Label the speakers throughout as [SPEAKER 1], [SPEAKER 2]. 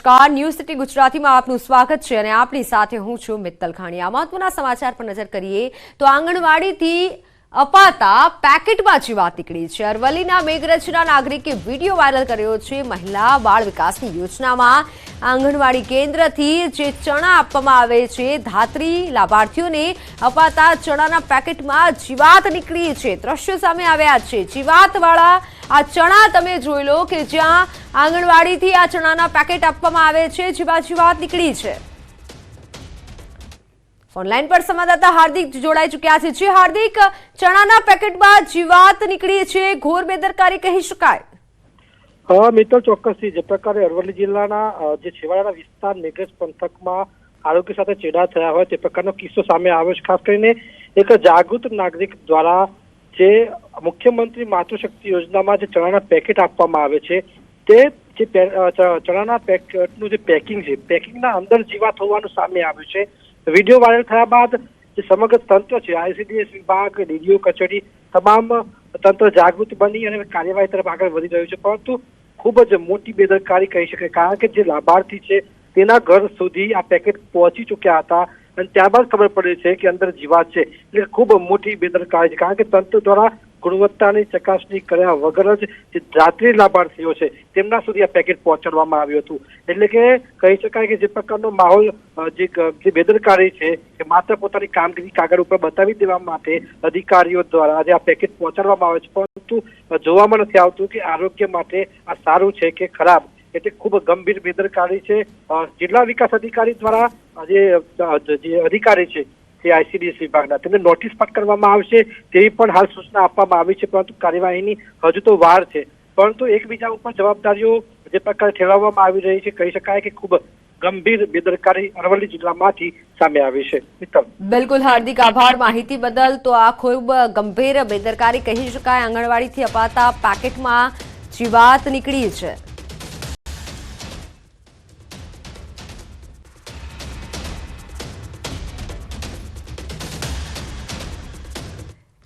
[SPEAKER 1] નમસ્કાર, news city ગુજરાતીમાં આપનું સ્વાગત છે અને આપની સાથે હું છું મિત્તલ ખાણીયા। મહત્વના સમાચાર પર નજર કરીએ તો આંગણવાડીથી અપાતા પેકેટમાં જીવાત નીકળી છે। અરવલ્લીના મેઘરજના નાગરિકે વિડીયો વાયરલ કર્યો છે। મહિલા બાળ વિકાસની યોજનામાં આંગણવાડી કેન્દ્રથી જે ચણા આપવામાં આવે છે, ધાત્રી લાભાર્થીઓને અપાતા ચણાના પેકેટમાં જીવાત નીકળી છે। દ્રશ્યો સામે આવ્યા છે। જીવાતવાળા આ ચણા તમે જોઈ લો કે જ્યાં આંગણવાડીથી આ ચણાના પેકેટ આપવામાં આવે છે, જીવાત નીકળી છે। ઓનલાઈન पर संवाददाता हार्दिक जोड़ाई चुक्या है। जी हार्दिक, चणाना पेकेटમાં જીવાત નીકળી છે, ઘોર બેદરકારી કહી શકાય।
[SPEAKER 2] મિત્ર, ચોક્કસથી જે પ્રકારે અરવલ્લી જિલ્લાના જે છેવાડાના વિસ્તાર મેઘરજ પંથકમાં આરોગ્ય સાથે ચેડા થયા હોય તે પ્રકારનો કિસ્સો સામે આવ્યો છે। ખાસ કરીને એક જાગૃત નાગરિક દ્વારા જે મુખ્યમંત્રી માતૃશક્તિ યોજનામાં જે ચણાના પેકેટ આપવામાં આવે છે તે જે ચણાના પેકેટનું જે પેકિંગ છે, પેકિંગના અંદર જીવાત હોવાનું સામે આવ્યું છે। વિડીયો વાયરલ થયા બાદ જે સમગ્ર તંત્ર છે, આઈસીડીએસ વિભાગ, ડીડીઓ કચેરી, તમામ તંત્ર જાગૃત બની અને કાર્યવાહી તરફ આગળ વધી રહ્યું છે। પરંતુ ખૂબ જ મોટી બેદરકારી કહી શકાય, કારણ કે જે લાભાર્થી છે તેના ઘર સુધી આ પેકેટ પહોંચી ચૂક્યા હતા અને ત્યારબાદ ખબર પડે છે કે અંદર જીવાત છે। એટલે ખૂબ મોટી બેદરકારી છે, કારણ કે તંત્ર દ્વારા ગુણવત્તાની ચકાસણી કર્યા વગર જ જે ધાત્રી લાભાર્થીઓ છે તેમના સુધી આ પેકેટ પહોંચાડવામાં આવ્યું હતું। એટલે કે કહી શકાય કે જે પ્રકારનો માહોલ જે બેદરકારી છે કે માત્ર પોતાની કામગીરી કાગળ ઉપર બતાવી દેવા માટે અધિકારીઓ દ્વારા આજે આ પેકેટ પહોંચાડવામાં આવે છે, પરંતુ જોવામાં નથી આવતું કે આરોગ્ય માટે આ સારું છે કે ખરાબ। એટલે ખૂબ ગંભીર બેદરકારી છે। જિલ્લા વિકાસ અધિકારી દ્વારા જે અધિકારી છે તે આઈસીડીએસ વિભાગના તેમને નોટિસ ફટકારવામાં આવશે તેવી પણ હાલ સૂચના આપવામાં આવી છે, પરંતુ કાર્યવાહીની હજુ તો વાર છે। પરંતુ એકબીજા ઉપર જવાબદારીઓ જે પ્રકારે ઠેરવવામાં આવી રહી છે, કહી શકાય કે ખૂબ ગંભીર બેદરકારી અરવલ્લી જિલ્લામાંથી સામે આવી છે। મિત્તલ,
[SPEAKER 1] બિલકુલ હાર્દિક આભાર માહિતી બદલ। તો આ ખૂબ ગંભીર બેદરકારી કહી શકાય। આંગણવાડીથી અપાતા પેકેટમાં જીવાત નીકળી છે।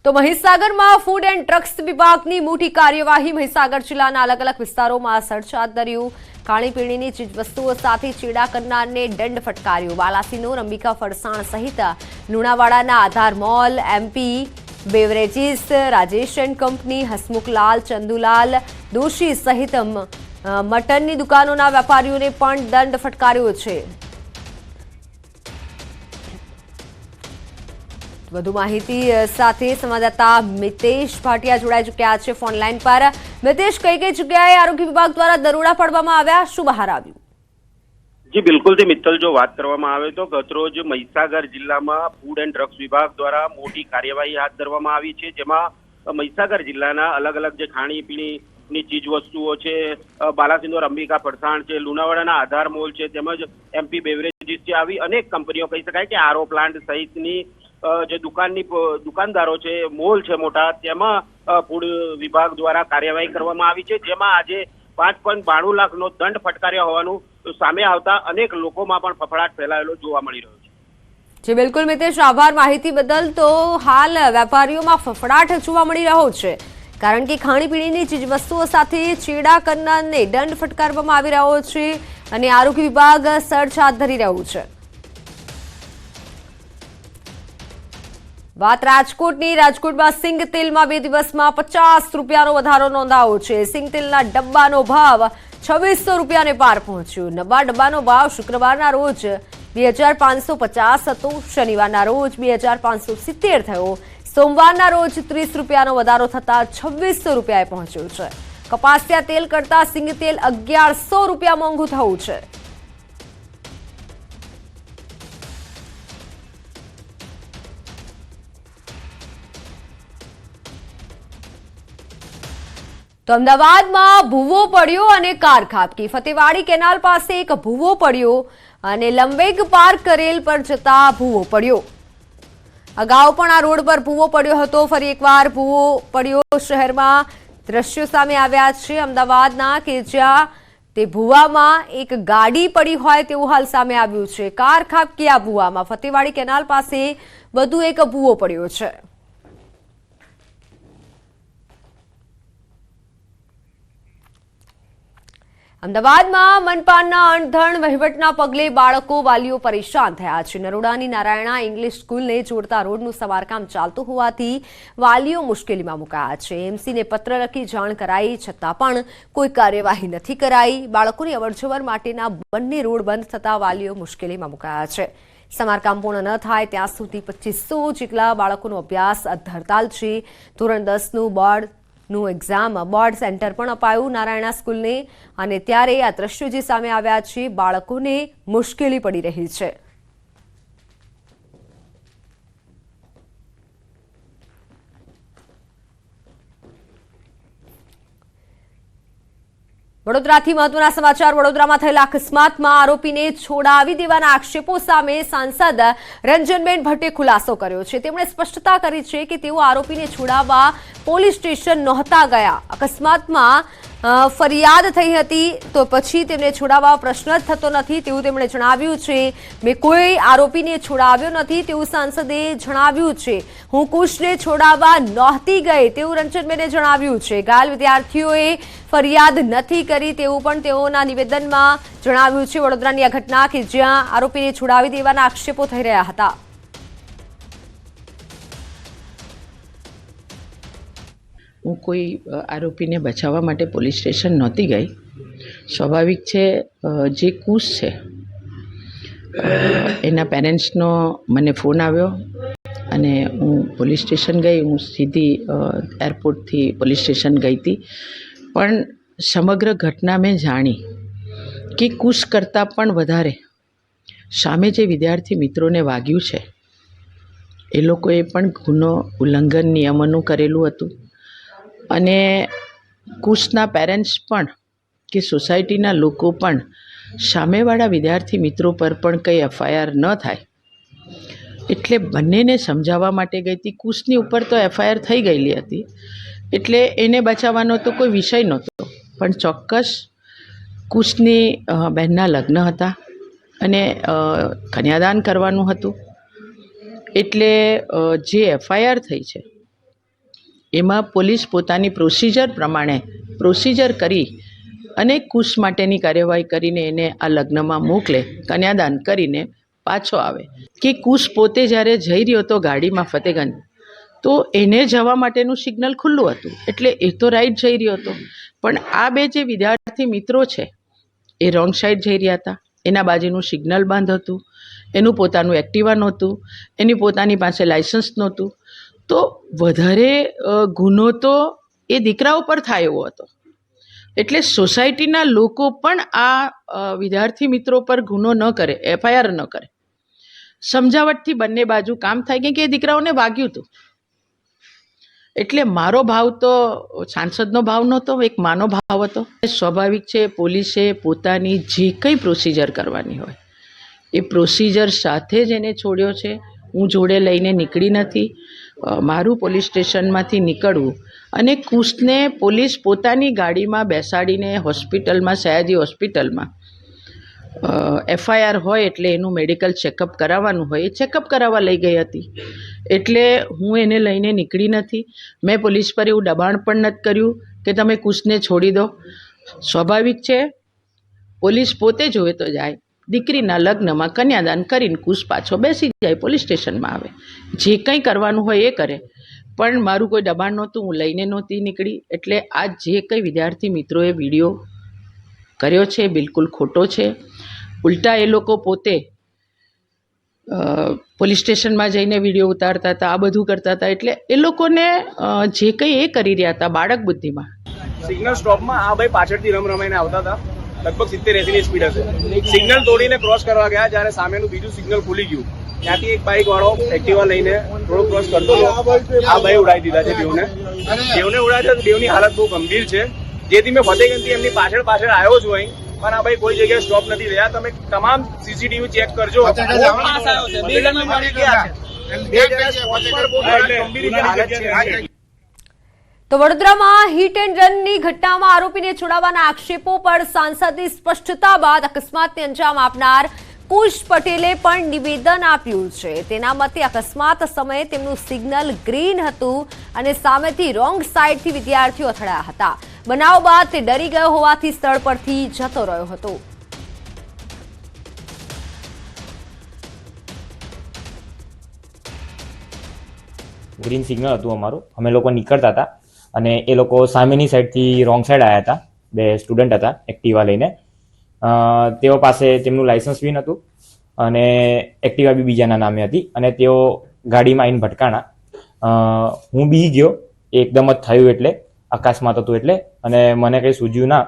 [SPEAKER 1] તો મહીસાગરમાં ફૂડ એન્ડ ડ્રગ્સ વિભાગની મોટી કાર્યવાહી। મહીસાગર જિલ્લાના અલગ અલગ વિસ્તારોમાં સર્ચ હાથ ધર્યું। ખાણીપીણીની ચીજવસ્તુઓ સાથે ચેડા કરનારને દંડ ફટકાર્યો। બાલાસિનોર, અંબિકા ફરસાણ સહિત લુણાવાડાના Aadhar mall, MP beverages, Rajesh and company, Hasmukhlal, Chandulal Doshi સહિત મટનની દુકાનોના વેપારીઓને પણ દંડ ફટકાર્યો છે। વધુ માહિતી સાથે સંવાદદાતા મિતેશ ભાટિયા જોડાઈ ચૂક્યા છે ફોન લાઈન પર। મિતેશ, કઈ કઈ જગ્યાએ આરોગ્ય વિભાગ દ્વારા દરોડા પાડવામાં આવ્યા, શું બહાર આવ્યું?
[SPEAKER 3] જી બિલકુલ થી મિત્તલ, જો વાત કરવામાં આવે તો ગતરોજ મહીસાગર જિલ્લામાં ફૂડ એન્ડ ડ્રગ્સ વિભાગ દ્વારા મોટી કાર્યવાહી હાથ ધરવામાં આવી છે, જેમાં મહીસાગર જિલ્લાના અલગ અલગ જે ખાણીપીણીની ચીજ વસ્તુઓ છે, બાલાસિનોર, અંબિકા ફરસાણ છે, લુણાવાડાના આધાર મોલ છે, તેમજ એમપી બેવરેજીસ છે, આવી અનેક કંપનીઓ કહી શકાય કે આરઓ પ્લાન્ટ સહિતની જે દુકાનદારો છે, મોલ છે મોટા, તેમાં ફૂડ વિભાગ દ્વારા કાર્યવાહી કરવામાં આવી છે, જેમાં આજે 5.92 લાખનો દંડ ફટકાર્યા હોવાનું સામે આવતા અનેક લોકોમાં પણ ફફડાટ ફેલાયેલો જોવા મળી રહ્યો છે।
[SPEAKER 1] જી બિલકુલ મિતેશ, આભાર માહિતી બદલ। તો હાલ વેપારીઓમાં ફફડાટ જોવા મળી રહ્યો છે, કારણ કે ખાણીપીણીની ચીજવસ્તુઓ સાથે ચેડા કરનારને દંડ ફટકારવામાં આવી રહ્યો છે અને આરોગ્ય વિભાગ સર્ચ હાથ ધરી રહ્યું છે। વાત રાજકોટની। રાજકોટમાં સિંગ તેલમાં 2 દિવસમાં 50 રૂપિયાનો વધારો નોંધાયો છે। સિંગ તેલના ડબ્બાનો ભાવ 2600 રૂપિયાને પાર પહોંચ્યો। નવા ડબ્બાનો ભાવ શુક્રવારના રોજ 2550 હતો, શનિવારના રોજ 2570 થયો, સોમવારના રોજ 30 રૂપિયાનો વધારો થતા 2600 રૂપિયાએ પહોંચ્યો છે। કપાસિયા તેલ કરતા સિંગ તેલ 1100 રૂપિયા મોંઘું થયું છે। તો અમદાવાદમાં ભૂવો પડ્યો અને કાર ખાબકી। ફતેવાડી કેનાલ પાસે એક ભૂવો પડ્યો અને લંબેગ પાર્ક કરેલ પર જતા ભૂવો પડ્યો। અગાઉ પણ આ રોડ પર ભૂવો પડ્યો હતો, ફરી એકવાર ભૂવો પડ્યો। શહેરમાં દ્રશ્યો સામે આવ્યા છે અમદાવાદના કે જ્યાં તે ભૂવામાં એક ગાડી પડી હોય તેવું હાલ સામે આવ્યું છે। કાર ખાબકી આ ભૂવામાં। ફતેવાડી કેનાલ પાસે વધુ એક ભૂવો પડ્યો છે। અમદાવાદમાં મનપાના અણધણ વહીવટના પગલે બાળકો વાલીઓ પરેશાન થયા છે. નરોડાની નારાયણા ઇંગ્લિશ સ્કૂલને જોડતા રોડનું સમારકામ ચાલતું હોવાથી વાલીઓ મુશ્કેલીમાં મુકાયા છે. એમસીને પત્ર લખી જાણ કરાઈ છતાં પણ કોઈ કાર્યવાહી નથી કરાઈ. બાળકોની અવરજવર માટેના બંને રોડ બંધ થતા વાલીઓ મુશ્કેલીમાં મુકાયા છે. સમારકામ પૂર્ણ ન થાય ત્યાં સુધી 2500 જેટલા બાળકોનો અભ્યાસ અધ્ધરતાલ છે. ધોરણ 10નું બોર્ડનું એક્ઝામ બોર્ડ સેન્ટર પણ અપાયું નારાયણા સ્કૂલને, અને ત્યારે આ દ્રશ્યો જે સામે આવ્યા છે, બાળકોને મુશ્કેલી પડી રહી છે. વડોદરાથી મહત્વના સમાચાર. વડોદરામાં થયેલા અકસ્માતમાં આરોપીને છોડાવી દેવાના આક્ષેપો સામે સાંસદ રંજનબેન ભટ્ટે ખુલાસો કર્યો છે. તેમણે સ્પષ્ટતા કરી છે કે તેઓ આરોપીને છોડાવવા પોલીસ સ્ટેશન નહોતા ગયા. અકસ્માતમાં ફરિયાદ થઈ હતી તો પછી તેમને છોડાવવા પ્રશ્ન જ થતો નથી તેવું તેમણે જણાવ્યું છે. મેં કોઈ આરોપીને છોડાવ્યો નથી તેવું સાંસદે જણાવ્યું છે. હું કુશને છોડાવવા નહોતી ગઈ તેવું રંજનબેને જણાવ્યું છે. ઘાયલ વિદ્યાર્થીઓએ ફરિયાદ નથી કરી તેવું પણ તેઓના નિવેદનમાં જણાવ્યું છે. વડોદરાની આ ઘટના કે જ્યાં આરોપીને છોડાવી દેવાના આક્ષેપો થઈ રહ્યા હતા.
[SPEAKER 4] હું કોઈ આરોપીને બચાવવા માટે પોલીસ સ્ટેશન નહોતી ગઈ. સ્વાભાવિક છે, જે કુશ છે એના પેરેન્ટ્સનો મને ફોન આવ્યો અને હું પોલીસ સ્ટેશન ગઈ. હું સીધી એરપોર્ટથી પોલીસ સ્ટેશન ગઈ હતી, પણ સમગ્ર ઘટના મેં જાણી કે કુશ કરતાં પણ વધારે સામે જે વિદ્યાર્થી મિત્રોને વાગ્યું છે એ લોકોએ પણ ગુનો ઉલ્લંઘન નિયમોનું કરેલું હતું. અને કુશના પેરેન્ટ્સ પણ કે સોસાયટીના લોકો પણ સામેવાળા વિદ્યાર્થી મિત્રો પર પણ કંઈ એફઆઈઆર ન થાય એટલે બંનેને સમજાવવા માટે ગઈ હતી. કુશની ઉપર તો એફઆઈઆર થઈ ગયેલી હતી એટલે એને બચાવવાનો તો કોઈ વિષય નહોતો, પણ ચોક્કસ કુશની બહેનના લગ્ન હતા અને કન્યાદાન કરવાનું હતું. એટલે જે એફઆઈઆર થઈ છે એમાં પોલીસ પોતાની પ્રોસિજર પ્રમાણે પ્રોસિજર કરી અને કુશ માટેની કાર્યવાહી કરીને એને આ લગ્નમાં મોકલે, કન્યાદાન કરીને પાછો આવે. કે કુશ પોતે જ્યારે જઈ રહ્યો હતો ગાડીમાં ફતેગંજ, તો એને જવા માટેનું સિગ્નલ ખુલ્લું હતું એટલે એ તો રાઈટ જઈ રહ્યો હતો. પણ આ બે જે વિદ્યાર્થી મિત્રો છે એ રોંગ સાઈડ જઈ રહ્યા હતા. એના બાજુનું સિગ્નલ બંધ હતું, એનું પોતાનું એક્ટિવા નહોતું, એની પોતાની પાસે લાઇસન્સ નહોતું. તો વધારે ગુનો તો એ દીકરાઓ પર થાય એવો હતો. એટલે સોસાયટીના લોકો પણ આ વિદ્યાર્થી મિત્રો પર ગુનો ન કરે, એફઆઈઆર ન કરે. સમજાવટથી બંને બાજુ કામ થાય, કેમ કે એ દીકરાઓને વાગ્યું હતું. એટલે મારો ભાવ તો સાંસદનો ભાવ નહોતો, એક માનો ભાવ હતો. સ્વાભાવિક છે, પોલીસે પોતાની જે કંઈ પ્રોસિજર કરવાની હોય એ પ્રોસિજર સાથે જ એને છોડ્યો છે. હું જોડે લઈને નીકળી નથી. મારું પોલીસ સ્ટેશનમાંથી નીકળવું અને કુશને પોલીસ પોતાની ગાડીમાં બેસાડીને હોસ્પિટલમાં, સયાજી હોસ્પિટલમાં એફઆઈઆર હોય એટલે એનું મેડિકલ ચેકઅપ કરાવવાનું હોય, એ ચેકઅપ કરાવવા લઈ ગઈ હતી. એટલે હું એને લઈને નીકળી નથી. મેં પોલીસ પર એવું દબાણ પણ નથી કર્યું કે તમે કુશને છોડી દો. સ્વાભાવિક છે, પોલીસ પોતે જોવે તો જાય, દીકરીના લગ્નમાં કન્યાદાન કરીને કુશ પાછો બેસી જાય, પોલીસ સ્ટેશનમાં આવે, જે કંઈ કરવાનું હોય એ કરે. પણ મારું કોઈ દબાણ નહોતું, હું લઈને નહોતી નીકળી. એટલે આ જે કંઈ વિદ્યાર્થી મિત્રોએ વિડીયો કર્યો છે બિલકુલ ખોટો છે. ઉલટા એ લોકો પોતે પોલીસ સ્ટેશનમાં જઈને વિડીયો ઉતારતા હતા, આ બધું કરતા હતા. એટલે એ લોકોને જે કંઈ એ કરી રહ્યા હતા બાળક બુદ્ધિમાં.
[SPEAKER 5] સિગ્નલ સ્ટોપમાં આ ભાઈ પાછળથી રમાઈને આવતા હતા, લગભગ 70-80 ની સ્પીડ હશે. સિગ્નલ તોડીને ક્રોસ કરવા ગયા, જ્યારે સામેનું બીજું સિગ્નલ ખુલી ગયું, ત્યાંથી એક બાઇક વાળો એક્ટિવા લઈને રોડ ક્રોસ કરતો હતો. આ ભાઈ ઉડાવી દીધા છે બેવને ઉડાવ્યા છે. બેવની હાલત બહુ ગંભીર છે, જેથી મેં ફતેગંજથી એમની પાછળ આવ્યો છું અહીં. પણ આ ભાઈ કોઈ જગ્યાએ સ્ટોપ નથી રહ્યા. તમે તમામ સીસીટીવી ચેક કરજો.
[SPEAKER 1] તો વડોદરામાં હિટ એન્ડ રનની ઘટનામાં આરોપીને છોડાવવાના આક્ષેપો પર સાંસદની સ્પષ્ટતા બાદ અકસ્માતને અંજામ આપનાર કુશ પટેલે પણ નિવેદન આપ્યું છે. તેના મતે અકસ્માત સમયે તેમનું સિગ્નલ ગ્રીન હતું અને સામેથી રોંગ સાઈડથી વિદ્યાર્થીઓ અથડાયા હતા. બનાવ બાદ તે ડરી ગયો હોવાથી સ્થળ પરથી જતો રહ્યો હતો.
[SPEAKER 6] ગ્રીન સિગ્નલ હતું અમારું, અમે લોકો નીકળતા હતા અને એ લોકો સામેની સાઈડથી રોંગ સાઈડ આવ્યા હતા. બે સ્ટુડન્ટ હતા એક્ટિવા લઈને. તેઓ પાસે તેમનું લાયસન્સ બી નહોતું અને એક્ટિવા બી બીજાના નામે હતી અને તેઓ ગાડીમાં આવીને ભટકાણા. હું બી ગયો, એકદમ જ થયું એટલે અકસ્માત હતું એટલે, અને મને કંઈ સૂઝ્યું ના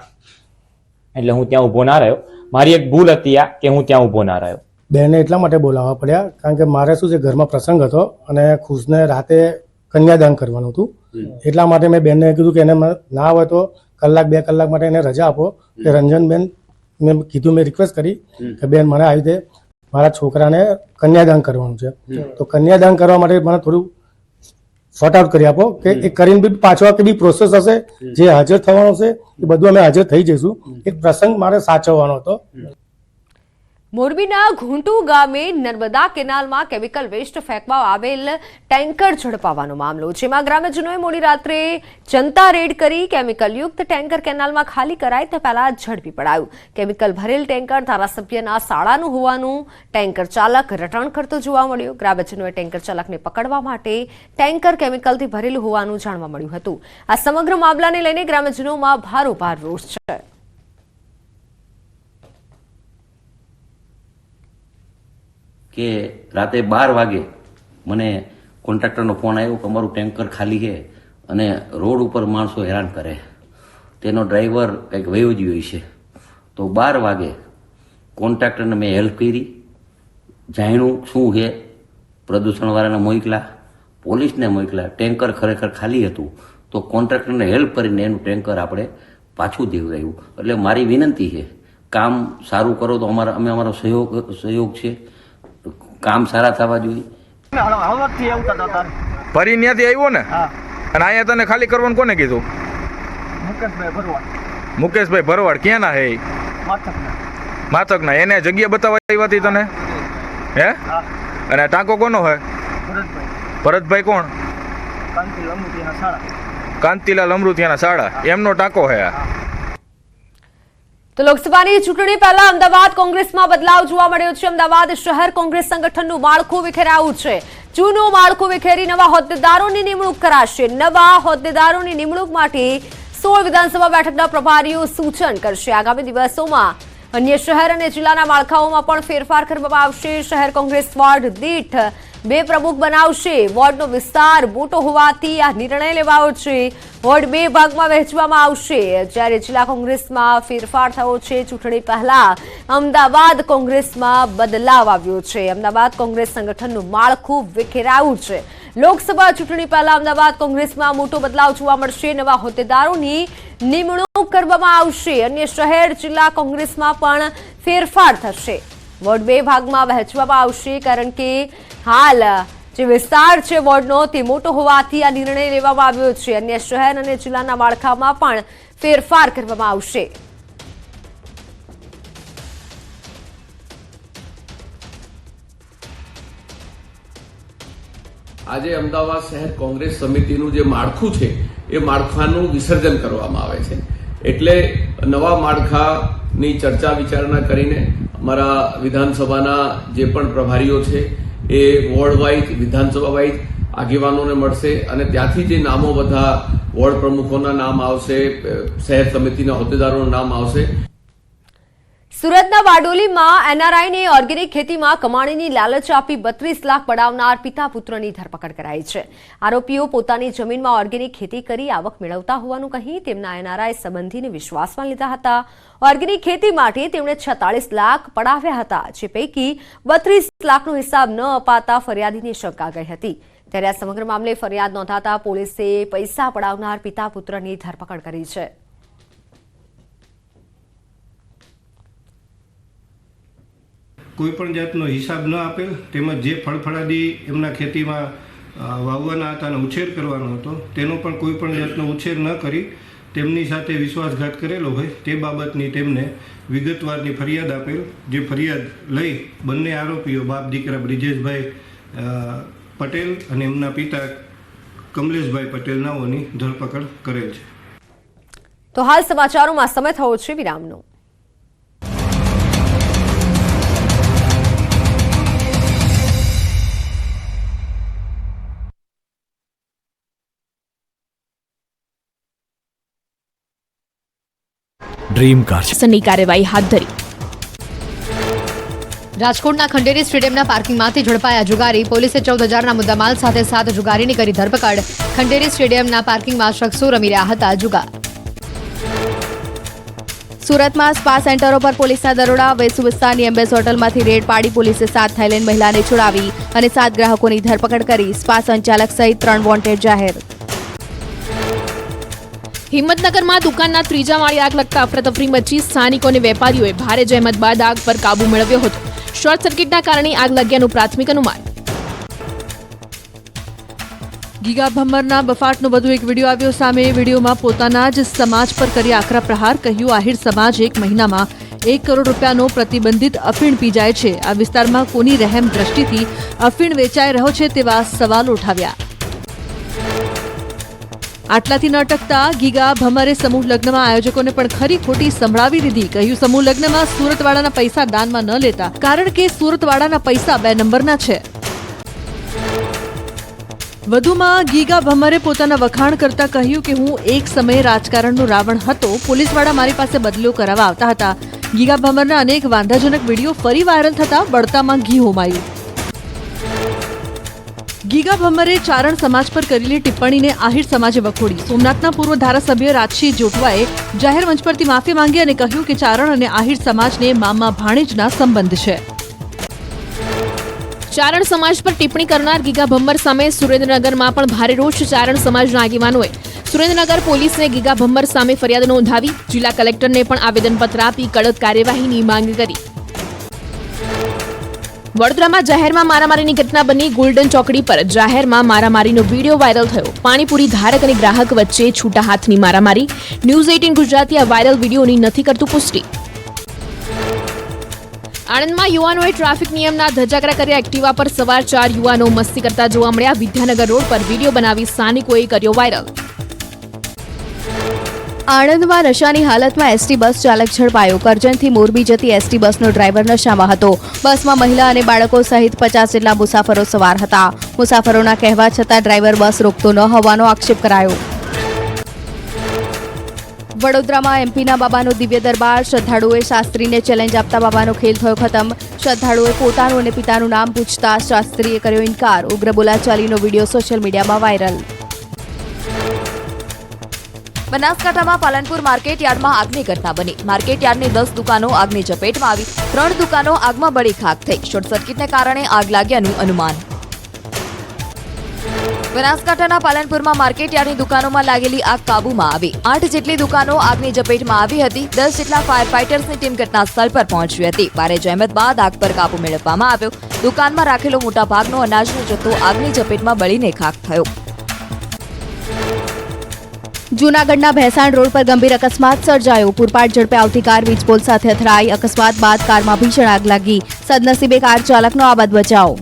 [SPEAKER 6] એટલે હું ત્યાં ઊભો ના રહ્યો. મારી એક ભૂલ હતી આ કે હું ત્યાં ઊભો ના રહ્યો.
[SPEAKER 7] બેનને એટલા માટે બોલાવવા પડ્યા કારણ કે મારે શું છે, ઘરમાં પ્રસંગ હતો અને ખુશને રાતે કન્યાદાન કરવાનું હતું. એટલા માટે મેં બેનને કીધું કે એને ના હોય તો કલાક 2 કલાક માટે એને રજા આપો. કે રંજનબેન મેં કીધું, મેં રિક્વેસ્ટ કરી કે બેન મને આવી રીતે મારા છોકરાને કન્યાદાન કરવાનું છે, તો કન્યાદાન કરવા માટે મને થોડું શોર્ટ આઉટ કરી આપો કે એ કરીને બી પાછો કે બી પ્રોસેસ હશે, જે હાજર થવાનું છે એ બધું અમે હાજર થઈ જઈશું. એક પ્રસંગ મારે સાચવવાનો હતો.
[SPEAKER 1] મોરબીના ઘૂંટુ ગામે નર્મદા કેનાલમાં કેમિકલ વેસ્ટ ફેંકવા આવેલ ટેન્કર ઝડપાવાનો મામલો, જેમાં ગ્રામજનોએ મોડી રાત્રે જનતા રેડ કરી કેમિકલયુક્ત ટેન્કર કેનાલમાં ખાલી કરાય તે પહેલા ઝડપી પડાયું. કેમિકલ ભરેલ ટેન્કર ધારાસભ્યના શાળાનું હોવાનું ટેન્કર ચાલક રટણ કરતો જોવા મળ્યો. ગ્રામજનોએ ટેન્કર ચાલકને પકડવા માટે ટેન્કર કેમિકલથી ભરેલું હોવાનું જાણવા મળ્યું હતું. આ સમગ્ર મામલાને લઈને ગ્રામજનોમાં ભારોભાર રોષ છે.
[SPEAKER 8] કે રાતે 12 વાગે મને કોન્ટ્રાક્ટરનો ફોન આવ્યો કે અમારું ટેન્કર ખાલી છે અને રોડ ઉપર માણસો હેરાન કરે, તેનો ડ્રાઈવર કંઈક વયો જ હોય છે. તો 12 વાગે કોન્ટ્રાક્ટરને મેં હેલ્પ કરી, જાણ્યું શું છે, પ્રદૂષણવાળાને મોકલા, પોલીસને મોકલા. ટેન્કર ખરેખર ખાલી હતું તો કોન્ટ્રાક્ટરને હેલ્પ કરીને એનું ટેન્કર આપણે પાછું દેવડાવ્યું. એટલે મારી વિનંતી છે, કામ સારું કરો તો અમારો સહયોગ છે. કામ સારા થવા જોઈએ.
[SPEAKER 9] ફરી ત્યાંથી આવ્યો ને, અને અહીંયા તને ખાલી કરવાનું કોને કીધું? મુકેશભાઈ ભરવાડ. ક્યાં ના હે? માથક ના. એને જગ્યા બતાવવા આવી હતી તને? હે? અને ટાંકો કોનો હે? ભરતભાઈ કોણ? કાંતિલાલ અમૃતિયાના શાળા, એમનો ટાંકો હે.
[SPEAKER 1] તો લોકસભાની ચૂંટણી પહેલા અમદાવાદ કોંગ્રેસમાં બદલાવ જોવા મળ્યો છે. અમદાવાદ શહેર કોંગ્રેસ સંગઠનનું માળખું વિખેરાયું છે. જૂનું માળખું વિખેરી નવા હોદ્દેદારોની નિમણૂક કરાશે. નવા હોદ્દેદારોની નિમણૂક માટે 16 વિધાનસભા બેઠકના પ્રભારીઓ સૂચન કરશે. આગામી દિવસોમાં અન્ય શહેર અને જિલ્લાના માળખાઓમાં પણ ફેરફાર કરવામાં આવશે. શહેર કોંગ્રેસ વોર્ડ દીઠ 2 પ્રમુખ બનાવશે. વોર્ડનો વિસ્તાર મોટો હોવાથી આ નિર્ણય લેવાયો છે. વોર્ડ 2 ભાગમાં વહેંચવામાં આવશે. જ્યારે જિલ્લા કોંગ્રેસમાં ફેરફાર થયો છે. ચૂંટણી પહેલા અમદાવાદ કોંગ્રેસમાં બદલાવ આવ્યો છે. અમદાવાદ કોંગ્રેસ સંગઠનનું માળખું વિખેરાયું છે. લોકસભા ચૂંટણી પહેલા અમદાવાદ કોંગ્રેસમાં મોટો બદલાવ જોવા મળશે. નવા હોદ્દેદારોની નિમણૂક કરવામાં આવશે. અન્ય શહેર જિલ્લા કોંગ્રેસમાં પણ ફેરફાર થશે. વોર્ડ 2 ભાગમાં વહેંચવામાં આવશે, કારણ કે હાલ જે વિસ્તાર છે વોર્ડનો તે મોટો હોવાથી આ નિર્ણય લેવામાં આવ્યો છે. અન્ય શહેર અને જિલ્લાના માળખામાં પણ ફેરફાર કરવામાં આવશે.
[SPEAKER 10] આજે અમદાવાદ શહેર કોંગ્રેસ સમિતિનું જે માળખું છે એ માળખાનું વિસર્જન કરવામાં આવે છે. એટલે નવા માળખાની ચર્ચા વિચારણા કરીને અમારા વિધાનસભાના જે પણ પ્રભારીઓ છે એ વોર્ડ વાઇઝ, વિધાનસભા વાઇઝ આગેવાનોને મળશે અને ત્યાંથી જે નામો બધા વોર્ડ પ્રમુખોના નામ આવશે, શહેર સમિતિના હોદ્દેદારોના નામ આવશે.
[SPEAKER 1] સુરતના બારડોલીમાં એનઆરઆઈને ઓર્ગેનિક ખેતીમાં કમાણીની લાલચ આપી 32 લાખ પડાવનાર પિતા પુત્રની ધરપકડ કરાઈ છે. આરોપીઓ પોતાની જમીનમાં ઓર્ગેનિક ખેતી કરી આવક મેળવતા હોવાનું કહી તેમના એનઆરઆઈ સંબંધીને વિશ્વાસમાં લીધા હતા. ઓર્ગેનિક ખેતી માટે તેમણે 46 લાખ પડાવ્યા હતા, જે પૈકી 32 લાખનો હિસાબ ન અપાતા ફરિયાદીની શંકા ગઈ હતી. ત્યારે આ સમગ્ર મામલે ફરિયાદ નોંધાતા પોલીસે પૈસા પડાવનાર પિતા પુત્રની ધરપકડ કરી છે.
[SPEAKER 11] કોઈ પણ જાતનો હિસાબ ન આપેલ, તેમજ જે ફળફળાદી એમના ખેતીમાં વાવવાના હતા અને ઉછેર કરવાનો હતો તેનો પણ કોઈ પણ જાતનો ઉછેર ન કરી તેમની સાથે વિશ્વાસઘાત કરેલો હોય તે બાબતની તેમને વિગતવારની ફરિયાદ આપેલ, જે ફરિયાદ લઈ બંને આરોપીઓ બાપ દીકરા બ્રિજેશભાઈ પટેલ અને એમના પિતા કમલેશભાઈ પટેલ નાઓની ધરપકડ કરેલ છે.
[SPEAKER 1] તો હાલ સમાચારોમાં સમય થયો છે વિરામનો.
[SPEAKER 12] ડ્રીમ કાર
[SPEAKER 13] ની કાર્યવાહી હાથ ધરી.
[SPEAKER 1] રાજકોટના ખંડેરી સ્ટેડિયમના પાર્કિંગમાંથી ઝડપાયા જુગારી. પોલીસે 14,000ના મુદ્દામાલ સાથે 7 જુગારીની કરી ધરપકડ. ખંડેરી સ્ટેડિયમના પાર્કિંગમાં શખ્સો રમી રહ્યા હતા જુગાર.
[SPEAKER 13] સુરતમાં સ્પા સેન્ટરો પર પોલીસના દરોડા. વેસુ વિસ્તારની એમ્બેસ હોટલમાંથી રેડ પાડી પોલીસે 7 થાઈલેન્ડ મહિલાને છોડાવી અને 7 ગ્રાહકોની ધરપકડ કરી. સ્પા સંચાલક સહિત 3 વોન્ટેડ જાહેર. હિંમતનગરમાં દુકાનના 3જા માળે આગ લગતા અફરાતફરી મચી. સ્થાનિકો અને વેપારીઓએ ભારે જહેમત બાદ આગ પર કાબુ મેળવ્યો હતો. શોર્ટ સર્કિટના કારણે આગ લાગ્યાનું પ્રાથમિક અનુમાન. ગીગા ભમ્મરના બફાટનો વધુ એક વિડીયો આવ્યો સામે. વિડીયોમાં પોતાના જ સમાજ પર કરી આકરા પ્રહાર. કહ્યું, આહિર સમાજ 1 મહિનામાં 1 કરોડ રૂપિયાનો પ્રતિબંધિત અફીણ પી જાય છે. આ વિસ્તારમાં કોની રહેમ દ્રષ્ટિથી અફીણ વેચાઈ રહ્યો છે તેવા સવાલો ઉઠાવ્યા. આટલાથી ન અટકતા ગીગા ભમ્મરે સમૂહ લગ્નમાં આયોજકોને પણ ખરી ખોટી સંભળાવી દીધી. કહ્યું, સમૂહ લગ્નમાં સુરતવાળાના પૈસા દાનમાં ન લેતા, કારણ કે સુરતવાળાના પૈસા 2 નંબરના છે. વધુમાં ગીગા ભમ્મરે પોતાના વખાણ કરતા કહ્યું કે હું એક સમયે રાજકારણનો રાવણ હતો. પોલીસવાળા મારી પાસે બદલો કરાવવા આવતા હતા. ગીગા ભમ્મરના અનેક વાંધાજનક વિડીયો ફરી વાયરલ થતા બળતામાં ઘી હોમાયું. ગીગા ભમ્મરે ચારણ સમાજ પર કરેલી ટિપ્પણીને આહિર સમાજે વખોડી. સોમનાથના પૂર્વ ધારાસભ્ય રાજસિંહ જોટવાએ જાહેર મંચ પરથી માફી માંગી અને કહ્યું કે ચારણ અને આહિર સમાજને મામા ભાણેજના સંબંધ છે. ચારણ સમાજ પર ટિપ્પણી કરનાર ગીગા ભમ્મર સામે સુરેન્દ્રનગરમાં પણ ભારે રોષ. ચારણ સમાજના આગેવાનોએ સુરેન્દ્રનગર પોલીસને ગીગા ભમ્મર સામે ફરિયાદ નોંધાવી. જિલ્લા કલેક્ટરને પણ આવેદનપત્ર આપી કડક કાર્યવાહીની માંગ કરી. વડોદરામાં જાહેરમાં મારામારીની ઘટના બની. ગોલ્ડન ચોકડી પર જાહેરમાં મારામારીનો વિડીયો વાયરલ થયો. પાણીપુરી ધારક અને ગ્રાહક વચ્ચે છૂટા હાથની મારામારી. ન્યૂઝ 18 ગુજરાતી આ વાયરલ વિડીયોની નથી કરતું પુષ્ટિ. આણંદમાં યુવાનોએ ટ્રાફિક નિયમના ધજાગરા કર્યા. એક્ટિવા પર સવાર 4 યુવાનો મસ્તી કરતા જોવા મળ્યા. વિદ્યાનગર રોડ પર વિડીયો બનાવી સ્થાનિકોએ કર્યો વાયરલ. આણંદમાં નશાની હાલતમાં એસટી બસ ચાલક ઝડપાયો. કરજણથી મોરબી જતી એસટી બસનો ડ્રાઈવર નશામાં હતો. બસમાં મહિલા અને બાળકો સહિત 50 જેટલા મુસાફરો સવાર હતા. મુસાફરોના કહેવા છતાં ડ્રાઈવર બસ રોકતો ન હોવાનો આક્ષેપ કરાયો. વડોદરામાં એમપીના બાબાનો દિવ્ય દરબાર. શ્રદ્ધાળુઓએ શાસ્ત્રીને ચેલેન્જ આપતા બાબાનો ખેલ થયો ખતમ. શ્રદ્ધાળુઓએ પોતાનું અને પિતાનું નામ પૂછતા શાસ્ત્રીએ કર્યો ઇનકાર. ઉગ્ર બોલાચાલીનો વિડીયો સોશિયલ મીડિયામાં વાયરલ. બનાસકાંઠામાં પાલનપુર માર્કેટ યાર્ડમાં આગની ઘટના બની. માર્કેટ યાર્ડની 10 દુકાનો આગની ચપેટમાં આવી. 3 દુકાનો આગમાં બળી ખાક થઈ. શોર્ટ સર્કિટને કારણે આગ લાગ્યાનું અનુમાન. બનાસકાંઠાના પાલનપુરમાં માર્કેટ યાર્ડની દુકાનોમાં લાગેલી આગ કાબૂમાં આવી. 8 જેટલી દુકાનો આગની ચપેટમાં આવી હતી. 10 જેટલા ફાયર ફાઇટર્સની ટીમ ઘટના સ્થળ પર પહોંચી હતી. ભારે જહેમત બાદ આગ પર કાબુ મેળવવામાં આવ્યો. દુકાનમાં રાખેલો મોટાભાગનો અનાજનો જથ્થો આગની ચપેટમાં બળીને ખાક થયો. જૂનાગઢના ભેસાણ રોડ પર ગંભીર અકસ્માત સર્જાયો. પૂરપાટ ઝડપે આવતી કાર વીજપોલ સાથે અથડાઈ. અકસ્માત બાદ કારમાં ભીષણ આગ લાગી. સદનસીબે કાર ચાલકનો આબાદ બચાવ.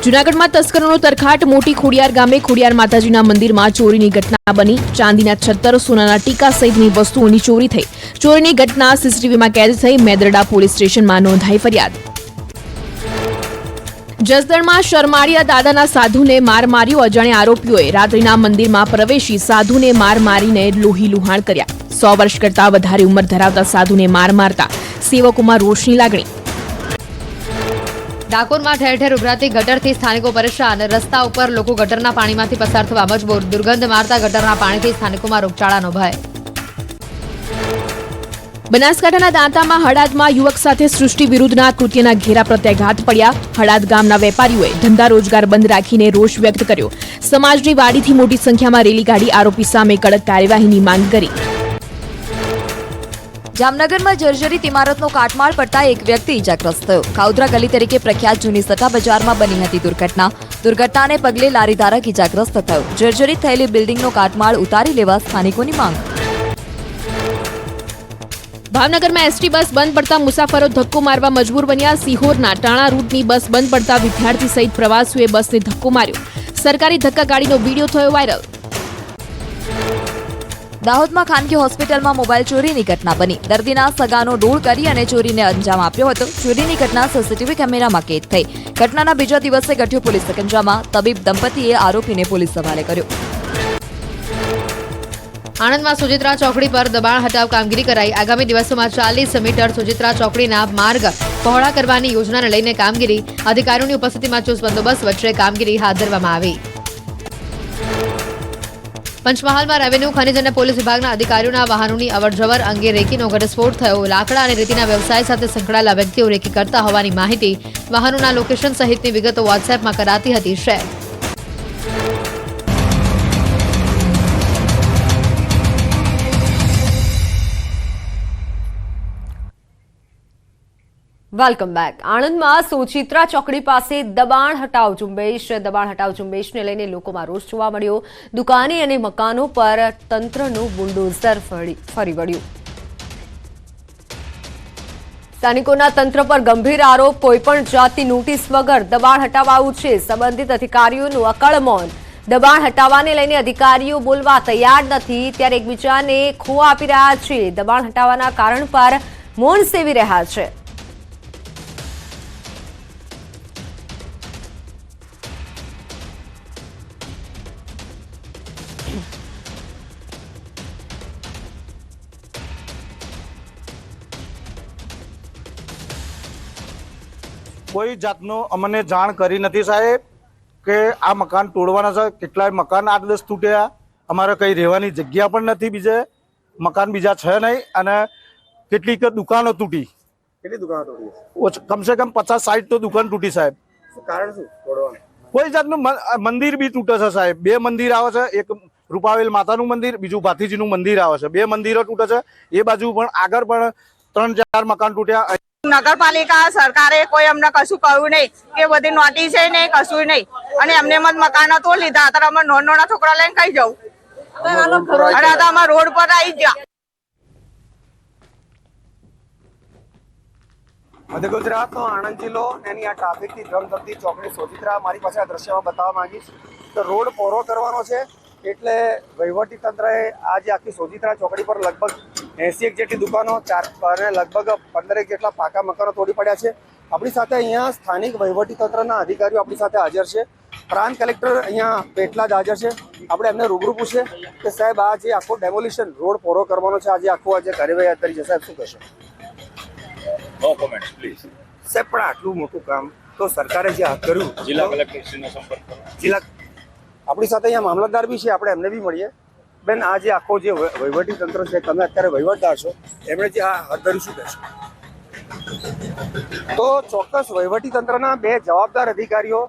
[SPEAKER 13] જૂનાગઢમાં તસ્કરોનો તરખાટ. મોટી ખોડિયાર ગામે ખોડિયાર માતાજીના મંદિરમાં ચોરીની ઘટના બની. ચાંદીના 76 સોનાના ટીકા સહિતની વસ્તુઓની ચોરી થઈ. ચોરીની ઘટના સીસીટીવીમાં કેદ થઈ. મેદરડા પોલીસ સ્ટેશનમાં નોંધાઈ ફરિયાદ. જસદણમાં શરમાળિયા દાદાના સાધુને માર માર્યો. અજાણ્યા આરોપીઓએ રાત્રિના મંદિરમાં પ્રવેશી સાધુને માર મારીને લોહી લુહાણ કર્યા. 100 વર્ષ કરતા વધારે ઉંમર ધરાવતા સાધુને માર મારતા સેવકોમાં રોષની લાગણી.
[SPEAKER 1] ડાકોરમાં ઠેર ઠેર ઉભરાતી ગટરથી સ્થાનિકો પરેશાન. રસ્તા ઉપર લોકો ગટરના પાણીમાંથી પસાર થવા મજબૂર. દુર્ગંધ મારતા ગટરના પાણીથી સ્થાનિકોમાં રોગચાળાનો ભય. બનાસકાંઠાના દાંતામાં હળાદમાં યુવક સાથે સૃષ્ટિ વિરુદ્ધના કૃત્યના ઘેરા પ્રત્યાઘાત પડ્યા. હળાદ ગામના વેપારીઓએ ધંધા રોજગાર બંધ રાખીને રોષ વ્યક્ત કર્યો. સમાજની વાડીથી મોટી સંખ્યામાં રેલી કાઢી આરોપી સામે કડક કાર્યવાહીની માંગ કરી. જામનગરમાં જર્જરિત ઇમારતનો કાટમાળ પડતા એક વ્યક્તિ ઇજાગ્રસ્ત થયો. ખાઉધરા ગલી તરીકે પ્રખ્યાત જૂની સટ્ટા બજારમાં બની હતી દુર્ઘટના.
[SPEAKER 13] દુર્ઘટનાને પગલે લારી ધારક ઇજાગ્રસ્ત થયો. જર્જરિત થયેલી બિલ્ડિંગનો કાટમાળ ઉતારી લેવા સ્થાનિકોની માંગ.
[SPEAKER 12] ભાવનગરમાં એસટી બસ બંધ પડતા મુસાફરો ધક્કો મારવા મજબૂર બન્યા. સિહોરના ટાણા રૂટની બસ બંધ પડતા વિદ્યાર્થી સહિત પ્રવાસીઓએ બસને ધક્કો માર્યો. સરકારી ધક્કા ગાડીનો વિડીયો થયો વાયરલ.
[SPEAKER 13] દાહોદમાં ખાનગી હોસ્પિટલમાં મોબાઈલ ચોરીની ઘટના બની. દર્દીના સગાનો ડોળ કરી અને ચોરીને અંજામ આપ્યો હતો. ચોરીની ઘટના સીસીટીવી કેમેરામાં કેદ થઈ. ઘટનાના બીજા દિવસે ગઠિયો પોલીસ સકંજામાં. તબીબ દંપતીએ આરોપીને પોલીસ હવાલે કર્યો.
[SPEAKER 12] આણંદમાં સોજિત્રા ચોકડી પર દબાણ હટાવ કામગીરી કરાઈ. આગામી દિવસોમાં 40 મીટર સોજિત્રા ચોકડીના માર્ગ પહોળા કરવાની યોજનાને લઈને કામગીરી. અધિકારીઓની ઉપસ્થિતિમાં ચુસ્ત બંદોબસ્ત વચ્ચે કામગીરી હાથ ધરવામાં આવી. પંચમહાલમાં રેવન્યુ, ખનિજ અને પોલીસ વિભાગના અધિકારીઓના વાહનોની અવરજવર અંગે રેકીનો ઘટસ્ફોટ થયો. લાકડા અને રેતીના વ્યવસાય સાથે સંકળાયેલા વ્યક્તિઓ રેકી કરતા હોવાની માહિતી. વાહનોના લોકેશન સહિતની વિગતો વોટ્સએપમાં કરાતી હતી શેર.
[SPEAKER 1] Welcome back. આણંદમાં સોજિત્રા ચોકડી પાસે દબાણ હટાવ ઝુંબેશને લઈને લોકોમાં રોષ જોવા મળ્યો. દુકાને અને મકાનો પર તંત્રનું બુલડોઝર ફરી વળ્યું. સ્થાનિકોના તંત્ર પર ગંભીર આરોપ. કોઈપણ જાતની નોટિસ વગર દબાણ હટાવાયું છે. સંબંધિત અધિકારીઓનું અકળ મૌન. દબાણ હટાવવાને લઈને અધિકારીઓ બોલવા તૈયાર નથી, ત્યારે એકબીજાને ખો આપી રહ્યા છે. દબાણ હટાવવાના કારણ પર મૌન સેવી રહ્યા છે.
[SPEAKER 14] કોઈ જાતનો અમને જાણ કરી નથી સાહેબ કે આ મકાન તોડવાના છે. કેટલાય મકાન 8-10 તૂટ્યા. અમારે કઈ રહેવાની જગ્યા પણ નથી. બીજે મકાન બીજા છે નહીં અને કેટલીક દુકાનો તૂટી.
[SPEAKER 5] કેટલી દુકાનો તૂટી?
[SPEAKER 14] કમસે કમ 50-60 તો દુકાન તૂટી સાહેબ.
[SPEAKER 5] કારણ શું તોડવાનું?
[SPEAKER 14] કોઈ જાતનું મંદિર બી તૂટે છે સાહેબ. 2 મંદિર આવે છે. એક રૂપાવેલ માતાનું મંદિર, બીજું ભાતીજીનું મંદિર આવે છે. 2 મંદિરો તૂટે છે. એ બાજુ પણ આગળ પણ 3-4 મકાન તૂટ્યા.
[SPEAKER 15] નગરપાલિકા સરકારે કોઈ અમને કશું કહ્યું નહીં કે બધી નોટિસ નહીં, કશું નહીં. અને એમને મત મકાનો તો લીધા. અત્યારે અમે નાના છોકરા લઈને કઈ જવું? અને અમે રોડ પર આવી ગયા.
[SPEAKER 5] મધ્ય ગુજરાતનો આણંદ જિલ્લો એની આ ટ્રાફિકથી ધ્રમધમતી ચોકડી સોજિત્રા મારી પાસે આ દ્રશ્યમાં બતાવવા માંગીશ. તો રોડ પહોળો કરવાનો છે એટલે વહીવટી તંત્રએ આજે આખી સોજિત્રા ચોકડી પર લગભગ 80 જેટલી દુકાનો અને લગભગ 15 જેટલા પાકા મકાનો તોડી પડ્યા છે. આપણી સાથે અહીંયા સ્થાનિક વહીવટી તંત્રના અધિકારીઓ આપણી સાથે હાજર છે. પ્રાંત કલેક્ટર અહીંયા પેટલા જ હાજર છે. આપણે એમને રૂબરૂ પૂછીએ કે સાહેબ આ જે આખો ડેમોલિશન રોડ પહોળો કરવાનો છે, આજે આખું આજે કાર્યવાહી હાથ ધરી છે, સાહેબ શું કહેશો?
[SPEAKER 16] નો કોમેન્ટ્સ પ્લીઝ.
[SPEAKER 5] સાહેબ પણ આટલું મોટું કામ તો સરકારે જે હાથ કર્યું,
[SPEAKER 16] જિલ્લા કલેક્ટરશ્રીનો સંપર્ક કરો.
[SPEAKER 5] જિલ્લા આપણી સાથે અહીંયા મામલતદાર બી છે, આપણે એમને બી મળીએ. બેન, આ જે આખો જે વહીવટી તંત્ર છે, તમે અત્યારે વહીવટદાર છો, એમણે જે આ હાથ ધર્યું શું કહેશો? તો ચોક્કસ વહીવટી તંત્રના 2 જવાબદાર અધિકારીઓ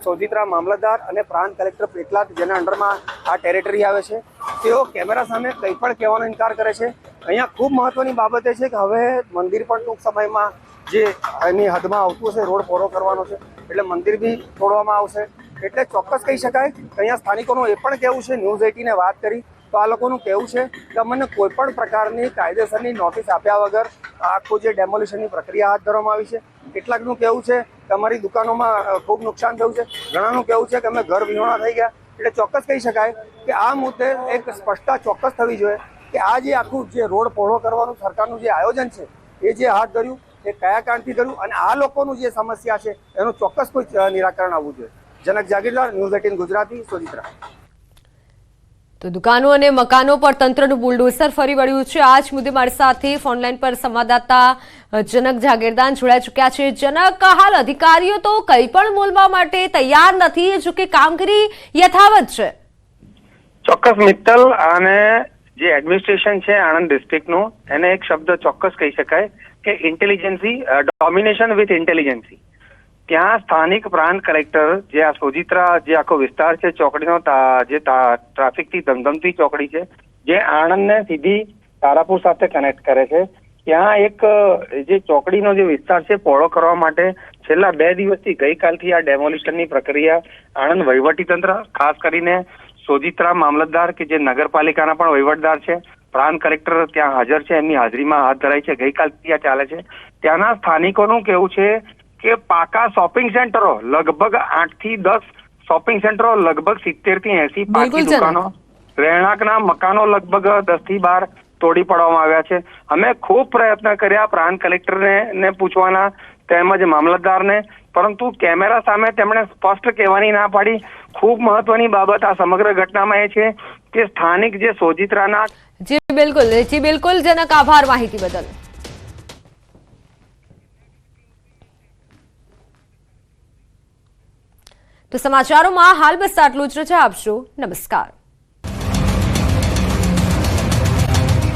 [SPEAKER 5] સોજિત્રા મામલતદાર અને પ્રાંત કલેક્ટર પેટલાદ, જેના અંડરમાં આ ટેરેટરી આવે છે, તેઓ કેમેરા સામે કંઈ પણ કહેવાનો ઇનકાર કરે છે. અહીંયા ખૂબ મહત્વની બાબત એ છે કે હવે મંદિર પણ ટૂંક સમયમાં જે એની હદમાં આવતું હશે, રોડ પહોળો કરવાનો છે, એટલે મંદિર બી તોડવામાં આવશે. એટલે ચોક્કસ કહી શકાય કે અહીંયા સ્થાનિકોનું એ પણ કહેવું છે, ન્યૂઝ 18ને વાત કરી તો આ લોકોનું કહેવું છે કે અમને કોઈ પણ પ્રકારની કાયદેસરની નોટિસ આપ્યા વગર આખું જે ડેમોલિશનની પ્રક્રિયા હાથ ધરવામાં આવી છે. કેટલાકનું કહેવું છે કે અમારી દુકાનોમાં ખૂબ નુકસાન થયું છે, ઘણાનું કહેવું છે કે અમે ઘર વિહોણા થઈ ગયા. એટલે ચોક્કસ કહી શકાય કે આ મુદ્દે એક સ્પષ્ટતા ચોક્કસ થવી જોઈએ કે આ જે આખું જે રોડ પહોળો કરવાનું સરકારનું જે આયોજન છે, એ જે હાથ ધર્યું એ કયા કારણથી ધર્યું અને આ લોકોનું જે સમસ્યા છે એનું ચોક્કસ કોઈ નિરાકરણ આવવું જોઈએ. જનક જાગીરદાર, ન્યૂઝ 18 ગુજરાતી, સોજિત્રા.
[SPEAKER 1] તો દુકાનો અને મકાનો પર તંત્રનું બુલડોઝર ફરી વળ્યું છે. આ જ મુદ્દે મારી સાથે ફોનલાઈન પર સંવાદદાતા જનક જાગીરદાર જોડાઈ ચૂક્યા છે. જનક, હાલ અધિકારીઓ તો કંઈ પણ બોલવા માટે તૈયાર નથી, જો કે કામગીરી યથાવત છે.
[SPEAKER 17] ચોક્કસ મિત્તલ, અને જે એડમિનિસ્ટ્રેશન છે આણંદ ડિસ્ટ્રિક્ટનું, એને એક શબ્દ ચોક્કસ કહી શકાય કે ઇન્ટેલિજન્સી, ડોમિનેશન વિથ ઇન્ટેલિજન્સી. ત્યાં સ્થાનિક પ્રાંત કલેક્ટર, જે આ સોજિત્રા જે આખો વિસ્તાર છે ચોકડીનો, જે ટ્રાફિકથી ધમધમતી ચોકડી છે, જે આણંદને સીધી તારાપુર સાથે કનેક્ટ કરે છે, ત્યાં એક જે ચોકડીનો જે વિસ્તાર છે પહોળો કરવા માટે છેલ્લા 2 દિવસથી ગઈકાલથી આ ડેમોલિશનની પ્રક્રિયા આણંદ વહીવટીતંત્ર, ખાસ કરીને સોજિત્રા મામલતદાર કે જે નગરપાલિકાના પણ વહીવટદાર છે, પ્રાંત કલેક્ટર ત્યાં હાજર છે, એમની હાજરીમાં હાથ ધરાઈ છે. ગઈકાલથી આ ચાલે છે. ત્યાંના સ્થાનિકોનું કેવું છે કે પાકા શોપિંગ સેન્ટરો, લગભગ 8 થી 10 શોપિંગ સેન્ટરો, લગભગ 70 થી 80 પાકી દુકાનો, રહેણાંકના મકાનો લગભગ 10 થી 12 તોડી પાડવામાં આવ્યા છે. અમે ખૂબ પ્રયત્ન કર્યા પ્રાંત કલેક્ટરને પૂછવાના, તેમજ મામલતદારને, પરંતુ કેમેરા સામે તેમણે સ્પષ્ટ કહેવાની ના પાડી. ખૂબ મહત્વની બાબત આ સમગ્ર ઘટનામાં એ છે કે સ્થાનિક જે સોજિત્રાના
[SPEAKER 1] જી બિલકુલ જનક, આભાર માહિતી બદલ. તો સમાચારોમાં હાલ બસ આટલું જ. રજા આપશો. નમસ્કાર.